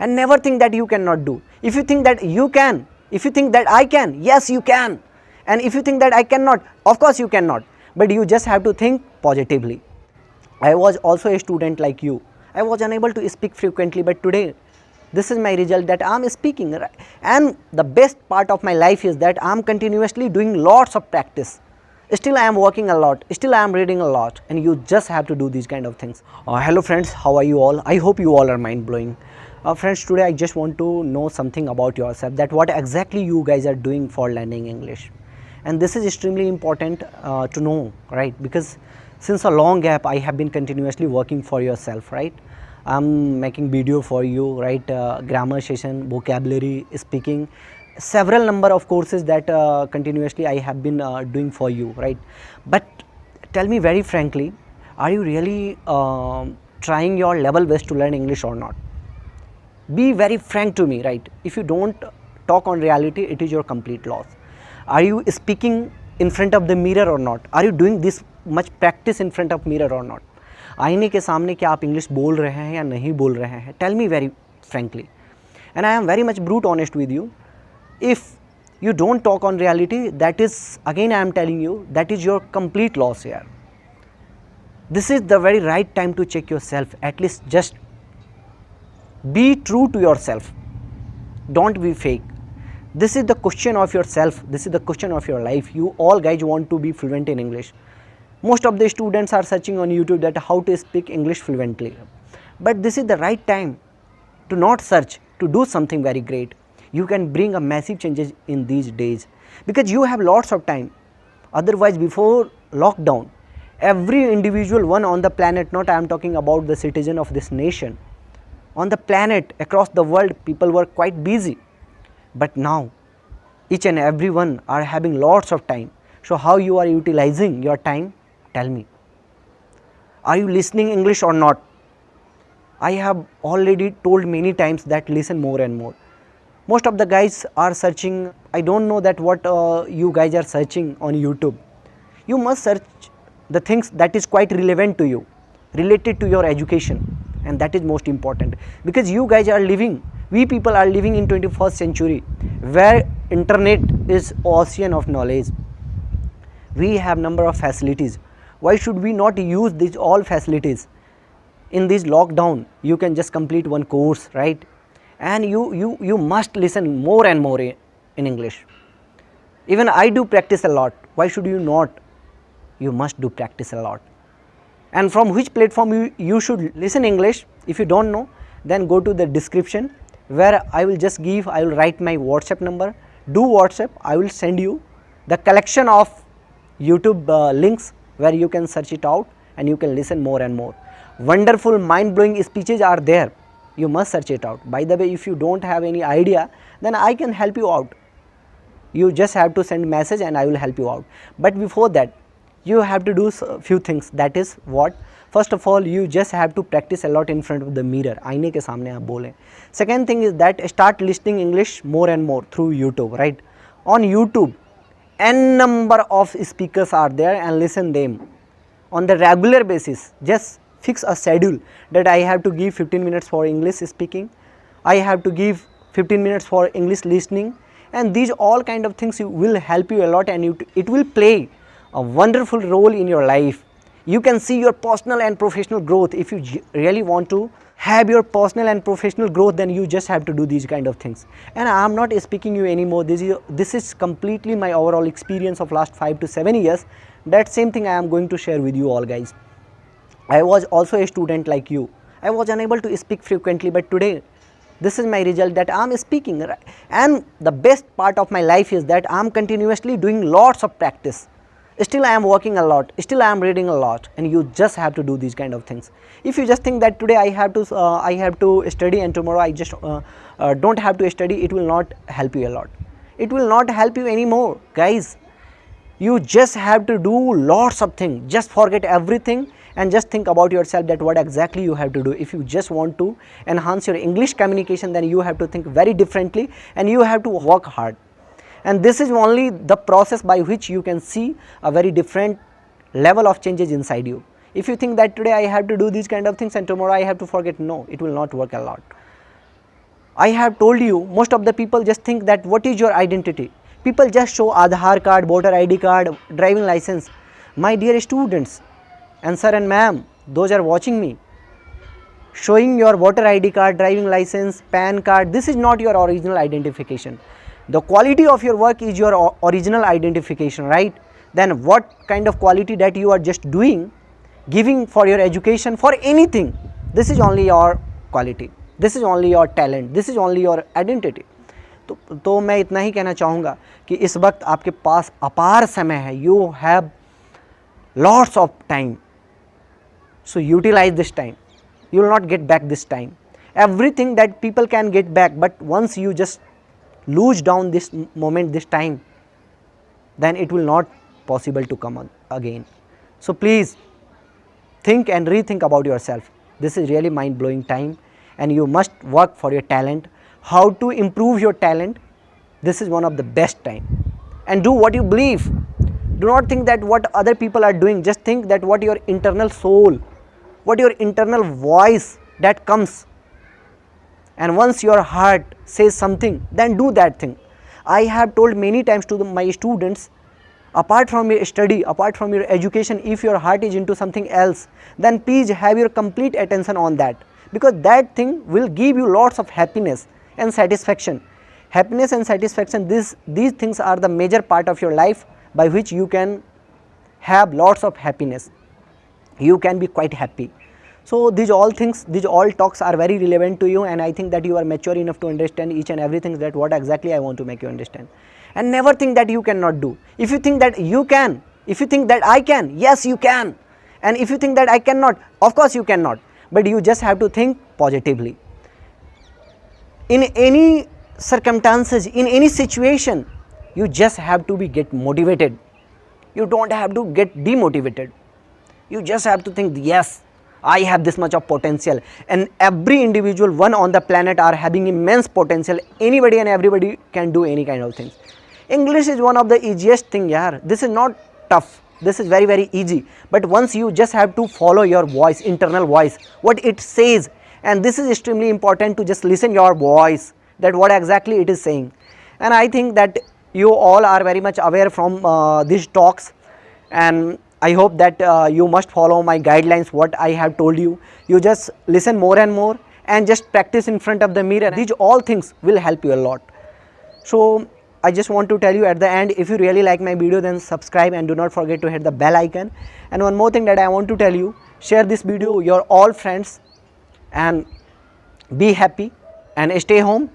and never think that you cannot do. If you think that you can, if you think that I can, yes you can, and if you think that I cannot, of course you cannot, but you just have to think positively. I was also a student like you. I was unable to speak frequently, but today this is my result that I am speaking, and the best part of my life is that I am continuously doing lots of practice. Still I am working a lot, still I am reading a lot, and you just have to do these kind of things. Hello friends, how are you all? I hope you all are mind blowing. Friends, today I just want to know something about yourself, that what exactly you guys are doing for learning English. And this is extremely important to know, right? Because since a long gap I have been continuously working for yourself, right? I'm making video for you, right? Grammar session, vocabulary, speaking, several number of courses that continuously I have been doing for you, right? But tell me very frankly, are you really trying your level best to learn English or not? Be very frank to me, right? If you don't talk on reality, it is your complete loss. Are you speaking in front of the mirror or not? Are you doing this much practice in front of mirror or not? आईने के सामने क्या आप English बोल रहे हैं या नहीं बोल रहे हैं? Tell me very frankly. And I am very much brute honest with you. If you don't talk on reality, that is, again I am telling you, that is your complete loss here. This is the very right time to check yourself. At least just be true to yourself. Don't be fake. This is the question of yourself. This is the question of your life. You all guys want to be fluent in English. Most of the students are searching on YouTube that how to speak English fluently. But this is the right time to not search, to do something very great. You can bring a massive changes in these days because you have lots of time. Otherwise, before lockdown, every individual one on the planet, not I am talking about the citizen of this nation, on the planet, across the world, people were quite busy. But now, each and every one are having lots of time. So how you are utilizing your time? Tell me. Are you listening English or not? I have already told many times that listen more and more. Most of the guys are searching. I don't know that what you guys are searching on YouTube. You must search the things that is quite relevant to you, related to your education, and that is most important, because you guys are living, we people are living in 21st century where internet is ocean of knowledge. We have number of facilities. Why should we not use these all facilities? In this lockdown, you can just complete one course, right? And you must listen more and more in English. Even I do practice a lot. Why should you not? You must do practice a lot. And from which platform you should listen English? If you don't know, then go to the description where I will write my WhatsApp number. Do WhatsApp, I will send you the collection of YouTube links where you can search it out and you can listen more and more. Wonderful, mind-blowing speeches are there. You must search it out. By the way, if you don't have any idea, then I can help you out. You just have to send message and I will help you out. But before that, you have to do a few things. That is what? First of all, you just have to practice a lot in front of the mirror. आईने के सामने आप बोलें. Second thing is that start listening English more and more through YouTube, right? On YouTube, n number of speakers are there and listen them on the regular basis. Just fix a schedule that I have to give 15 minutes for English speaking, I have to give 15 minutes for English listening, and these all kind of things will help you a lot, and it will play a wonderful role in your life. You can see your personal and professional growth. If you really want to have your personal and professional growth, then you just have to do these kind of things. And I am not speaking you anymore. This is completely my overall experience of last 5 to 7 years. That same thing I am going to share with you all guys. I was also a student like you. I was unable to speak frequently, but today this is my result that I am speaking. And the best part of my life is that I am continuously doing lots of practice. Still I am working a lot, still I am reading a lot, and you just have to do these kind of things. If you just think that today I have to study and tomorrow I just don't have to study, it will not help you a lot. It will not help you anymore, guys. You just have to do lots of things. Just forget everything and just think about yourself, that what exactly you have to do. If you just want to enhance your English communication, then you have to think very differently and you have to work hard. And this is only the process by which you can see a very different level of changes inside you. If you think that today I have to do these kind of things and tomorrow I have to forget, no, it will not work a lot. I have told you, most of the people just think that what is your identity? People just show Aadhaar card, voter ID card, driving license. My dear students and sir and ma'am, those are watching me, showing your voter ID card, driving license, PAN card, this is not your original identification. The quality of your work is your original identification, right? Then what kind of quality that you are just doing, giving for your education, for anything, this is only your quality, this is only your talent, this is only your identity. तो मैं इतना ही कहना चाहूँगा कि इस वक्त आपके पास अपार समय है, you have lots of time, so utilize this time. You will not get back this time. Everything that people can get back, but once you just lose down this moment, this time, then it will not possible to come again. So please think and rethink about yourself. This is really mind-blowing time, and you must work for your talent. How to improve your talent? This is one of the best time. And do what you believe. Do not think that what other people are doing. Just think that what your internal soul, what your internal voice that comes, and once your heart says something, then do that thing. I have told many times to my students, apart from your study, apart from your education, if your heart is into something else, then please have your complete attention on that, because that thing will give you lots of happiness and satisfaction. Happiness and satisfaction, these things are the major part of your life by which you can have lots of happiness. You can be quite happy. So these all things, these all talks are very relevant to you, and I think that you are mature enough to understand each and everything that what exactly I want to make you understand. And never think that you cannot do. If you think that you can, if you think that I can, yes you can. And if you think that I cannot, of course you cannot. But you just have to think positively. In any circumstances, in any situation, you just have to get motivated. You don't have to get demotivated. You just have to think, yes, I have this much of potential, and every individual one on the planet are having immense potential. Anybody and everybody can do any kind of things. English is one of the easiest thing, yaar. This is not tough. This is very, very easy. But once you just have to follow your voice, internal voice, what it says, and this is extremely important to just listen your voice, that what exactly it is saying. And I think that you all are very much aware from these talks, and I hope that you must follow my guidelines, what I have told you. You just listen more and more and just practice in front of the mirror. These all things will help you a lot. So I just want to tell you at the end, if you really like my video, then subscribe and do not forget to hit the bell icon. And one more thing that I want to tell you, share this video with your all friends, and be happy and stay home,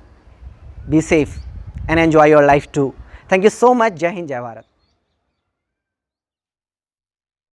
be safe and enjoy your life too. Thank you so much. Jai Hind, Jai Bharat.